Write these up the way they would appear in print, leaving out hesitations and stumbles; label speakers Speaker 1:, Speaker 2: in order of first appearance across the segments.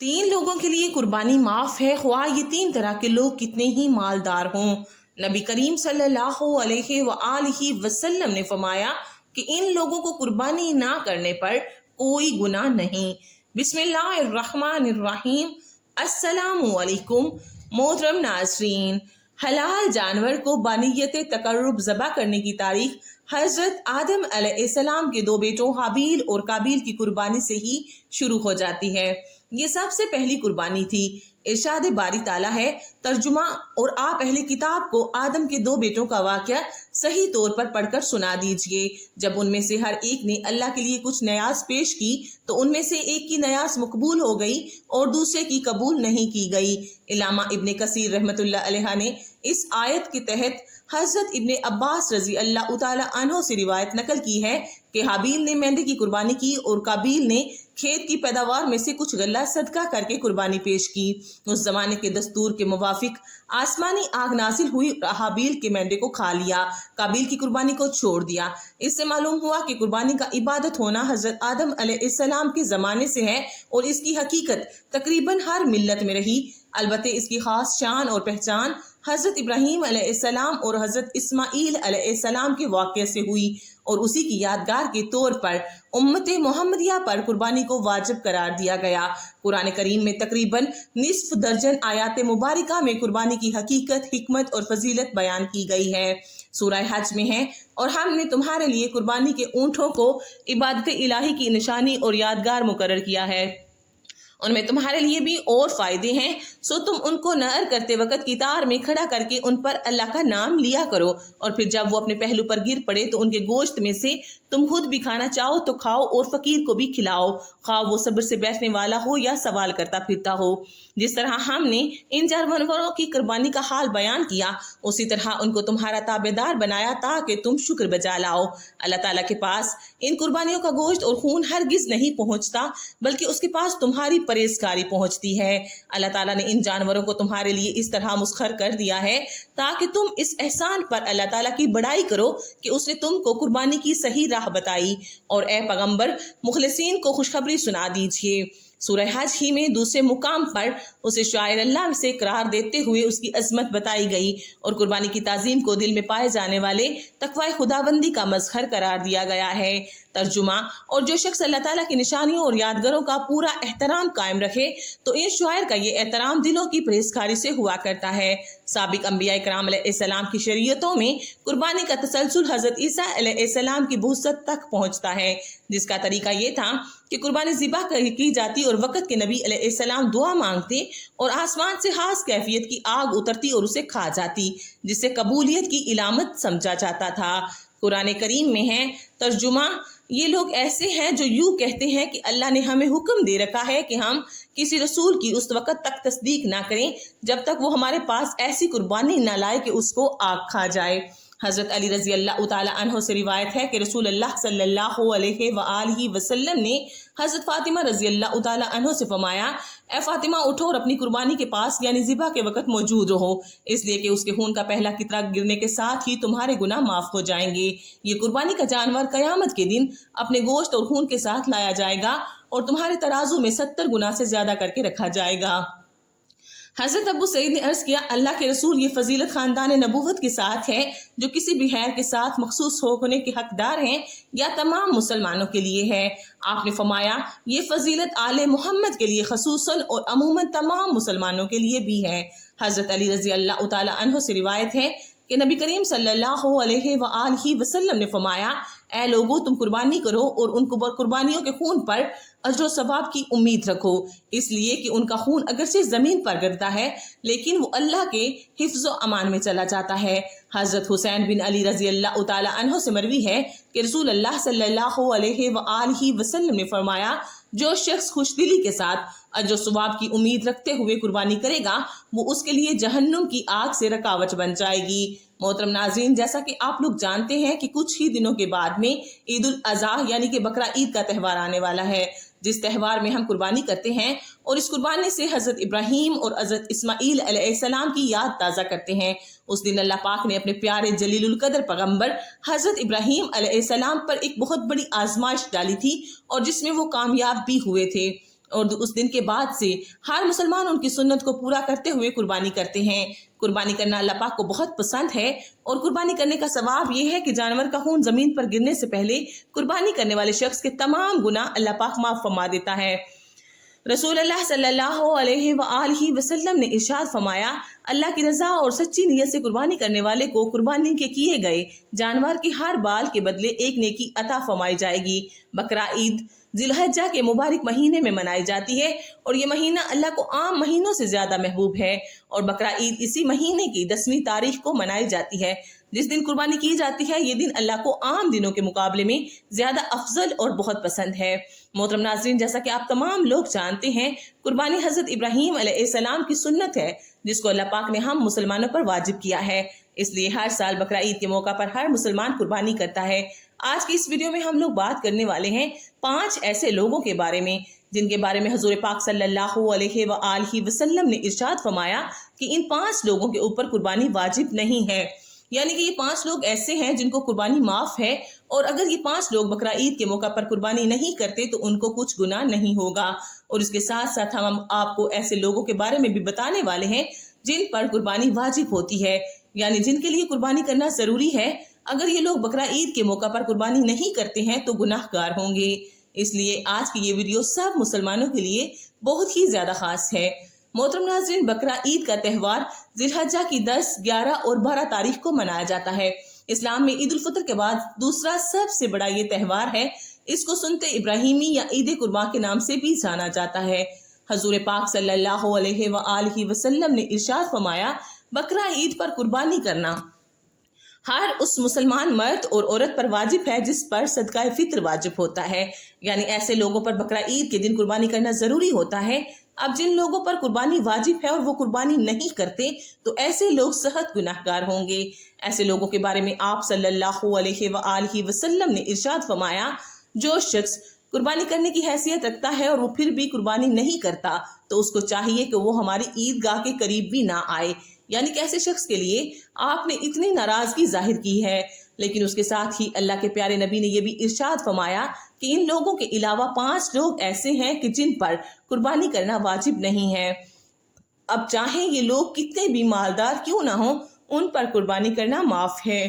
Speaker 1: तीन लोगों के लिए कुर्बानी माफ है, ख्वाह ये तीन तरह के लोग कितने ही मालदार हों। नबी करीम सल्लल्लाहु अलैहि वसल्लम ने फरमाया कि इन लोगों को कुर्बानी ना करने पर कोई गुनाह नहीं। बिस्मिल्लाहिर्रहमानिर्रहीम। अस्सलामु अलैकुम। मोहतरम नाज़रीन, हलाल जानवर को बानियत तकर्रुब ज़बह करने की तारीख हजरत आदम अलैहिस्सलाम के दो बेटों हाबील और काबील की कुर्बानी से ही शुरू हो जाती है। ये सबसे पहली कुर्बानी थी। इरशाद बारी ताला है, तर्जुमा और आप अहले किताब को आदम के दो बेटों का वाक़या सही तौर पर पढ़कर सुना दीजिए। जब उनमें से हर एक ने अल्लाह के लिए कुछ नयाज पेश की तो उनमें से एक की नयाज मकबूल हो गई और दूसरे की कबूल नहीं की गई। इलामा इब्ने कसीर रहमतुल्लाह अलैह ने इस आयत के तहत हजरत इब्ने अब्बास रजी अल्लाह तआला अन्हो से रिवायत नकल की है कि हाबील ने मेंढे की कुर्बानी की और काबील ने खेत की पैदावार में से कुछ गल्ला सदका करके कुर्बानी पेश की। उस जमाने के दस्तूर के मुवाफिक आसमानी आग नाजिल हुई और हाबील के मेंढे को खा लिया, काबील की कुर्बानी को छोड़ दिया। इससे मालूम हुआ कि कुर्बानी का इबादत होना हजरत आदम अलैहिस्सलाम के जमाने से है और इसकी हकीकत तकरीबन हर मिल्लत में रही। अलबत्ते इसकी खास शान और पहचान हजरत इब्राहीम अलैहिस्सलाम और हजरत इस्माईल अलैहिस्सलाम के वाक़े से हुई और उसी की यादगार के तौर पर उम्मत मोहम्मदिया पर कुर्बानी को वाजिब करार दिया गया। कुरान करीम में तकरीबन निस्फ दर्जन आयात मुबारका में कुर्बानी की हकीकत, हिकमत और फजीलत बयान की गई है। सूरह हज में है, और हमने तुम्हारे लिए कुर्बानी के ऊँटों को इबादत इलाही की निशानी और यादगार मुकर्रर किया है। उनमें तुम्हारे लिए भी और फायदे हैं, सो तुम उनको नहर करते वक्त कितार में खड़ा करके उन पर अल्लाह का नाम लिया करो, और फिर जब वो अपने पहलू पर गिर पड़े तो उनके गोश्त में से तुम खुद भी खाना चाहो तो खाओ और फकीर को भी खिलाओ, खा वो सब्र से बैठने वाला हो या सवाल करता फिरता हो। जिस तरह हमने इन जानवरों की कुर्बानी का हाल बयान किया, उसी तरह उनको तुम्हारा ताबेदार बनाया ताकि तुम शुक्र बजा लाओ। अल्लाह ताला के पास इन कुर्बानियों का गोश्त और खून हरगिज नहीं पहुंचता, बल्कि उसके पास तुम्हारी परहेजगारी पहुंचती है। अल्लाह ताला ने इन जानवरों को तुम्हारे लिए इस तरह मुस्खर कर दिया है ताकि तुम इस एहसान पर अल्लाह ताला की बड़ाई करो कि उसने तुमको कुर्बानी की सही राह बताई। और ए पैगंबर, मुखलिसीन को खुशखबरी सुना दीजिए। सूरह हज ही में दूसरे मुकाम पर उसे शायर अल्लाह से करार देते हुए उसकी अजमत बताई गई और कुर्बानी की ताजीम को दिल में पाए जाने वाले तकवा खुदाबंदी का मजहर करार दिया गया है। तर्जुमा, और जो शख्स अल्लाह ताला की निशानियों और यादगारों का पूरा एहतराम कायम रखे तो इन शायर का ये एहतराम दिलों की परहेजगारी से हुआ करता है। साबिक अंबिया इकराम अलैहिस्सलाम की शरीयतों में कुर्बानी का तसलसल हजरत ईसा अलैहिस्सलाम की बुअसत तक पहुंचता है, जिसका तरीका ये था कि कुर्बानी ज़िबा की जाती और वक़्त के नबी अलैहिस्सलाम दुआ मांगते और आसमान से खास कैफियत की आग उतरती और उसे खा जाती, जिससे कबूलियत की इलामत समझा जाता था। कुरान करीम में है, तर्जुमा, ये लोग ऐसे हैं जो यूँ कहते हैं कि अल्लाह ने हमें हुक्म दे रखा है कि हम किसी रसूल की उस वक़्त तक तस्दीक ना करें जब तक वो हमारे पास ऐसी कुर्बानी ना लाए कि उसको आग खा जाए। हज़रत अली रज़ी अल्लाह तआला अन्हो से रिवायत है कि रसूल अल्लाह सल्लल्लाहु अलैहि वसल्लम ने हज़रत फ़ातिमा रज़ी अल्लाह तआला अन्हो से फरमाया, ए फ़ातिमा, उठो और अपनी कुर्बानी के पास यानी ज़िबा के वक़्त मौजूद रहो, इसलिए कि उसके खून का पहला कितरा गिरने के साथ ही तुम्हारे गुनाह माफ़ हो जाएंगे। ये कुर्बानी का जानवर क़यामत के दिन अपने गोश्त और खून के साथ लाया जाएगा और तुम्हारे तराजू में 70 गुना से ज़्यादा करके रखा जाएगा। हज़रत अबू सईद ने अर्ज़ किया, अल्लाह के रसूल, ये फजीलत ख़ानदान नबूवत के साथ है जो किसी भी खैर के साथ मखसूस होने के हकदार हैं या तमाम मुसलमानों के लिए है। आपने फरमाया, ये फजीलत आले मोहम्मद के लिए खसूसन और अमूमन तमाम मुसलमानों के लिए भी है। हज़रत अली रज़ी अल्लाह तआला अन्हो से रिवायत है कि नबी करीम सल्लल्लाहु अलैहि वसल्लम ने फरमाया, ऐ लोगों, तुम कुर्बानी करो और उन कुर्बानियों के खून पर अजर सवाब की उम्मीद रखो, इसलिए कि उनका खून अगरचे ज़मीन पर गिरता है लेकिन वो अल्लाह के हिफ्ज़ व अमान में चला जाता है। हज़रत हुसैन बिन अली रज़ी अल्लाह तआला अन्हो से मरवी है कि रसूल अल्लाह सल्लल्लाहु अलैहि वसल्लम ने फरमाया, जो शख्स खुशदिली के साथ अजर सवाब की उम्मीद रखते हुए कुर्बानी करेगा वो उसके लिए जहन्नुम की आग से रकावट बन जाएगी। मोहतरम नाज़रीन, जैसा कि आप लोग जानते हैं कि कुछ ही दिनों के बाद में ईद उल अज़हा यानी कि बकरा ईद का त्यौहार आने वाला है, जिस त्यौहार में हम कुर्बानी करते हैं और इस कुर्बानी से हज़रत इब्राहीम और हज़रत इस्माईल अलैहिस्सलाम की याद ताज़ा करते हैं। उस दिन अल्लाह पाक ने अपने प्यारे जलीलुल कदर पैगंबर हज़रत इब्राहीम अलैहिस्सलाम पर एक बहुत बड़ी आजमाइश डाली थी और जिसमें वो कामयाब भी हुए थे। اور उस दिन के बाद से हर मुसलमान उनकी सुन्नत को पूरा करते हुए कुर्बानी करते हैं। कुर्बानी करना अल्लाह पाक को बहुत पसंद है और कुर्बानी करने का सवाब ये है कि जानवर का खून जमीन पर गिरने से पहले कुर्बानी करने वाले शख्स के तमाम गुनाह अल्लाह पाक माफ फरमा देता है। रसूलुल्लाह सल्लल्लाहु अलैहि वसल्लम ने इरशाद फरमाया, अल्लाह की रजा और सच्ची नीयत से कुर्बानी करने वाले को कुर्बानी के किए गए जानवर की हर बाल के बदले एक नेकी अता फरमाई जाएगी। बकरा ईद जिलहज्जा के मुबारक महीने में मनाई जाती है और ये महीना अल्लाह को आम महीनों से ज्यादा महबूब है और बकरा ईद इसी महीने की 10वीं तारीख को मनाई जाती है। जिस दिन कुर्बानी की जाती है ये दिन अल्लाह को आम दिनों के मुकाबले में ज्यादा अफजल और बहुत पसंद है। मोहतरम नाज़रीन, जैसा कि आप तमाम लोग जानते हैं, कुर्बानी हजरत इब्राहीम अलैहिस्सलाम की सुन्नत है जिसको अल्लाह पाक ने हम मुसलमानों पर वाजिब किया है। इसलिए हर साल बकरा ईद के मौका पर हर मुसलमान कुर्बानी करता है। आज की इस वीडियो में हम लोग बात करने वाले हैं 5 ऐसे लोगों के बारे में जिनके बारे में हुजूर पाक सल्लल्लाहु अलैहि वसल्लम ने इरशाद फरमाया कि इन 5 लोगों के ऊपर कुर्बानी वाजिब नहीं है। यानी कि ये 5 लोग ऐसे हैं जिनको कुर्बानी माफ है और अगर ये 5 लोग बकरा ईद के मौका पर कुर्बानी नहीं करते तो उनको कुछ गुनाह नहीं होगा। और इसके साथ साथ हम आपको ऐसे लोगों के बारे में भी बताने वाले हैं जिन पर कुर्बानी वाजिब होती है, यानी जिनके लिए कुर्बानी करना जरूरी है। अगर ये लोग बकरा ईद के मौका पर कुर्बानी नहीं करते हैं तो गुनाहगार होंगे। इसलिए आज की ये वीडियो सब मुसलमानों के लिए बहुत ही ज्यादा खास है। मोहतरम नाज़रीन, बकरा ईद का त्यौहार जिलहज्जा की 10, 11 और 12 तारीख को मनाया जाता है। इस्लाम में ईद उल फितर के बाद दूसरा सबसे बड़ा ये त्यौहार है। इसको सुन्नत इब्राहिमी या ईद कुर्बा के नाम से भी जाना जाता है। हजूर पाक सल्लल्लाहु अलैहि वसल्लम ने इरशाद फरमाया, बकरा ईद पर कुर्बानी करना हर उस मुसलमान मर्द और औरत पर वाजिब है जिस पर सदका फित्र वाजिब होता है। यानी ऐसे लोगों पर बकरा ईद के दिन कुर्बानी करना जरूरी होता है। अब जिन लोगों पर कुर्बानी वाजिब है और वो कुर्बानी नहीं करते तो ऐसे लोग सख्त गुनाहगार होंगे। ऐसे लोगों के बारे में आप सल्लल्लाहु अलैहि वसल्लम ने इरशाद फरमाया, जो शख्स कुर्बानी करने की हैसियत रखता है और वो फिर भी कुर्बानी नहीं करता तो उसको चाहिए कि वो हमारी ईदगाह के करीब भी ना आए। यानी कि ऐसे शख्स के लिए आपने इतनी नाराजगी जाहिर की है, लेकिन उसके साथ ही अल्लाह के प्यारे नबी ने यह भी इरशाद फरमाया कि इन लोगों के अलावा 5 लोग ऐसे हैं कि जिन पर कुर्बानी करना वाजिब नहीं है। अब चाहे ये लोग कितने भी मालदार क्यों ना हो, उन पर कुर्बानी करना माफ है।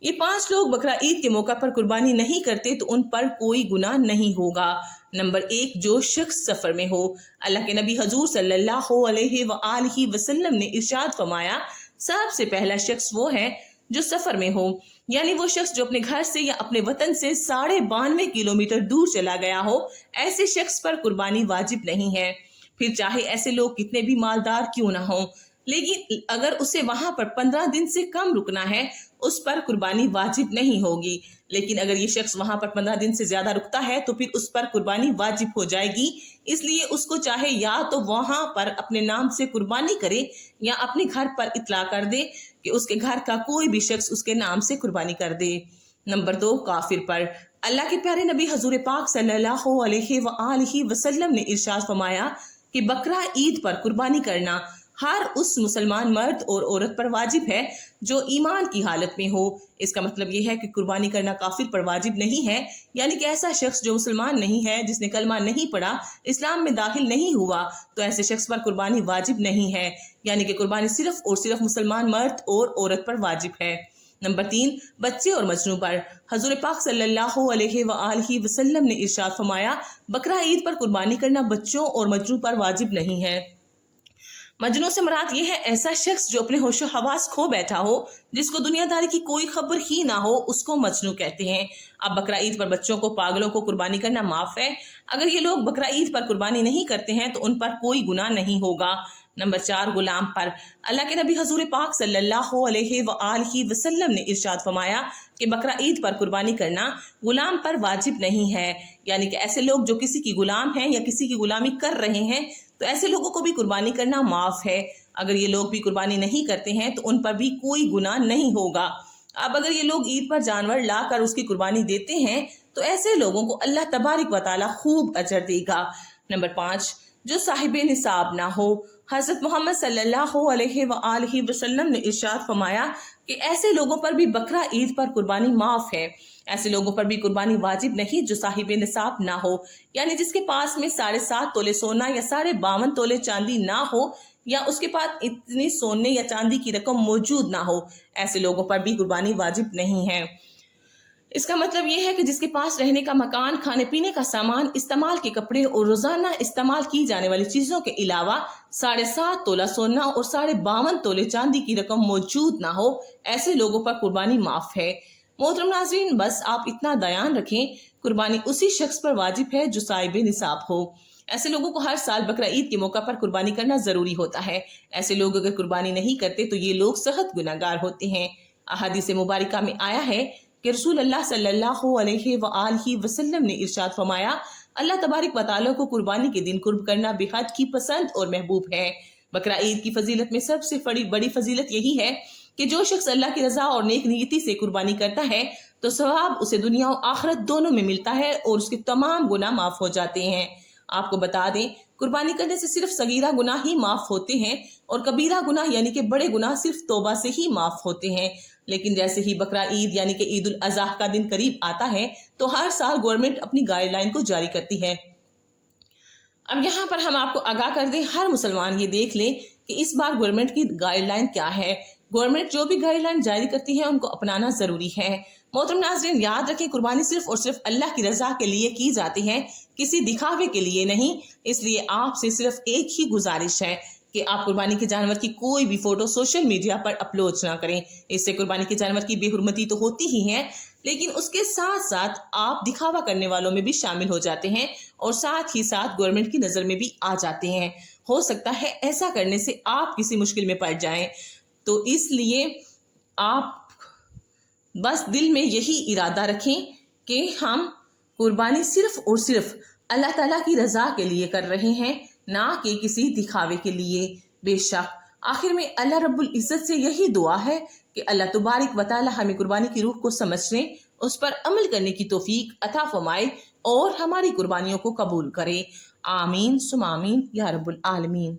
Speaker 1: ये 5 लोग बकरा ईद के मौका पर कुर्बानी नहीं करते तो उन पर कोई गुनाह नहीं होगा। नंबर 1, जो शख्स सफर में हो। अल्लाह के नबी हजूर सल्लल्लाहु अलैहि वसल्लम ने इरशाद फरमाया, सबसे पहला शख्स वो है जो सफर में हो, यानी वो शख्स जो अपने घर से या अपने वतन से 92.5 किलोमीटर दूर चला गया हो। ऐसे शख्स पर कुर्बानी वाजिब नहीं है, फिर चाहे ऐसे लोग कितने भी मालदार क्यों ना हो। लेकिन अगर उसे वहां पर 15 दिन से कम रुकना है उस पर कुर्बानी वाजिब नहीं होगी। लेकिन अगर ये शख्स वहां पर 15 दिन से ज्यादा रुकता है तो फिर उस पर कुर्बानी वाजिब हो जाएगी। इसलिए उसको चाहे या तो वहां पर अपने नाम से कुर्बानी करे या अपने घर पर इतला कर दे कि उसके घर का कोई भी शख्स उसके नाम से कुर्बानी कर दे। नंबर 2, काफिर पर। अल्लाह के प्यारे नबी हजूर पाक सल्लल्लाहु अलैहि वसल्लम ने इरशाद फरमाया कि बकरा ईद पर कुर्बानी करना हर उस मुसलमान मर्द और औरत पर वाजिब है जो ईमान की हालत में हो। इसका मतलब यह है कि कुर्बानी करना काफिर पर वाजिब नहीं है, यानी कि ऐसा शख्स जो मुसलमान नहीं है, जिसने कलमा नहीं पढ़ा, इस्लाम में दाखिल नहीं हुआ, तो ऐसे शख्स पर कुर्बानी वाजिब नहीं है। यानी कि कुर्बानी सिर्फ और सिर्फ मुसलमान मर्द और औरत पर वाजिब है। नंबर 3, बच्चे और मजनू पर। हजूर पाक सल्लल्लाहु अलैहि वसल्लम ने इरशाद फरमाया, बकरा ईद पर कुर्बानी करना बच्चों और मजनू पर वाजिब नहीं है। मजनू से मुराद ये है ऐसा शख्स जो अपने होशो हवास खो बैठा हो, जिसको दुनियादारी की कोई खबर ही ना हो, उसको मजनू कहते हैं। अब बकरा ईद पर बच्चों को, पागलों को कुर्बानी करना माफ है। अगर ये लोग बकरा ईद पर कुर्बानी नहीं करते हैं तो उन पर कोई गुनाह नहीं होगा। नंबर 4, गुलाम पर। अल्लाह के नबी हजूर पाक सल्लल्लाहु अलैहि वसल्लम ने इरशाद फरमाया कि बकरा ईद पर कुर्बानी करना गुलाम पर वाजिब नहीं है। यानी कि ऐसे लोग जो किसी की गुलाम हैं या किसी की गुलामी कर रहे हैं तो ऐसे लोगों को भी कुर्बानी करना माफ है। अगर ये लोग भी कुर्बानी नहीं करते हैं तो उन पर भी कोई गुनाह नहीं होगा। अब अगर ये लोग ईद पर जानवर लाकर उसकी कुर्बानी देते हैं तो ऐसे लोगों को अल्लाह तबारक व तआला खूब अजर देगा। नंबर 5, जो साहिबे निसाब ना हो। हजरत मोहम्मद सल्लल्लाहु अलैहि वसल्लम ने इरशाद फरमाया, کہ ایسے لوگوں پر بھی بقرہ عید پر قربانی معاف ہے۔ ایسے لوگوں پر بھی قربانی واجب نہیں جو صاحب نصاب نہ ہو، یعنی جس کے پاس میں 7.5 تولے سونا یا 52.5 تولے چاندی نہ ہو، یا اس کے پاس اتنی سونے یا چاندی کی رقم موجود نہ ہو، ایسے لوگوں پر بھی قربانی واجب نہیں ہے۔ اس کا مطلب یہ ہے کہ جس کے پاس رہنے کا مکان، کھانے پینے کا سامان، استعمال کے کپڑے اور روزانہ استعمال کی جانے والی چیزوں کے علاوہ 7.5 تولہ سونا اور 52.5 تولے چاندی کی رقم موجود نہ ہو، ایسے لوگوں پر قربانی معاف ہے۔ محترم ناظرین، بس آپ اتنا دھیان رکھیں، قربانی اسی شخص پر واجب ہے جو صاحب نصاب ہو۔ ایسے لوگوں کو ہر سال بقرہ عید کے موقع پر قربانی کرنا ضروری ہوتا ہے۔ ایسے لوگ اگر قربانی نہیں کرتے تو یہ لوگ سخت گناہگار ہوتے ہیں۔ احادیث مبارکہ میں آیا ہے کہ رسول اللہ صلی اللہ علیہ وآلہ وسلم نے ارشاد فرمایا، اللہ تبارک و تعالیٰ کو قربانی کے دن قرب کرنا بے حد کی پسند اور محبوب ہے۔ بقرہ عید کی فضیلت میں سب سے بڑی فضیلت یہی ہے کہ جو شخص اللہ کی رضا اور نیک نیتی سے قربانی کرتا ہے تو ثواب اسے دنیا و آخرت دونوں میں ملتا ہے اور اس کے تمام گناہ معاف ہو جاتے ہیں۔ آپ کو بتا دیں، قربانی کرنے سے صرف صغیرہ گناہ ہی معاف ہوتے ہیں اور کبیرہ گناہ یعنی کہ بڑے گناہ صرف توبہ سے ہی معاف ہوتے ہیں۔ لیکن جیسے ہی بقرہ عید یعنی کہ عید الاضحیٰ کا دن قریب آتا ہے تو ہر سال گورنمنٹ اپنی گائیڈ لائن کو جاری کرتی ہے۔ اب یہاں پر ہم آپ کو آگاہ کر دیں، ہر مسلمان یہ دیکھ لیں کہ اس بار گورنمنٹ کی گائیڈ لائن کیا ہے۔ گورنمنٹ جو بھی گائیڈ لائن جاری کرتی ہے ان کو اپنانا ضروری ہے۔ محترم ناظرین، یاد رکھیں، قربانی صرف اور صرف اللہ کی رضا کے لیے کی جاتی ہے، کسی دکھاوے کے لیے نہیں۔ اس لیے آپ سے صرف ایک ہی گزارش ہے کہ آپ قربانی کے جانور کی کوئی بھی فوٹو سوشل میڈیا پر اپلوڈ نہ کریں۔ اس سے قربانی کے جانور کی بے حرمتی تو ہوتی ہی ہے، لیکن اس کے ساتھ ساتھ آپ دکھاوا کرنے والوں میں بھی شامل ہو جاتے ہیں اور ساتھ ہی ساتھ گورنمنٹ کی نظر میں بھی آ جاتے ہیں۔ ہو سکتا ہے ایسا کرنے سے آپ کسی مشکل میں پڑ جائیں، تو اس لیے آپ بس دل میں یہی ارادہ رکھیں کہ ہم قربانی صرف اور صرف اللہ تعالیٰ کی رضا کے لیے کر رہے ہیں، نہ کہ کسی دکھاوے کے لیے۔ بے شک آخر میں اللہ رب العزت سے یہی دعا ہے کہ اللہ تبارک و تعالیٰ ہمیں قربانی کی روح کو سمجھنے، اس پر عمل کرنے کی توفیق عطا فرمائے اور ہماری قربانیوں کو قبول کرے۔ آمین ثم آمین یا رب العالمین۔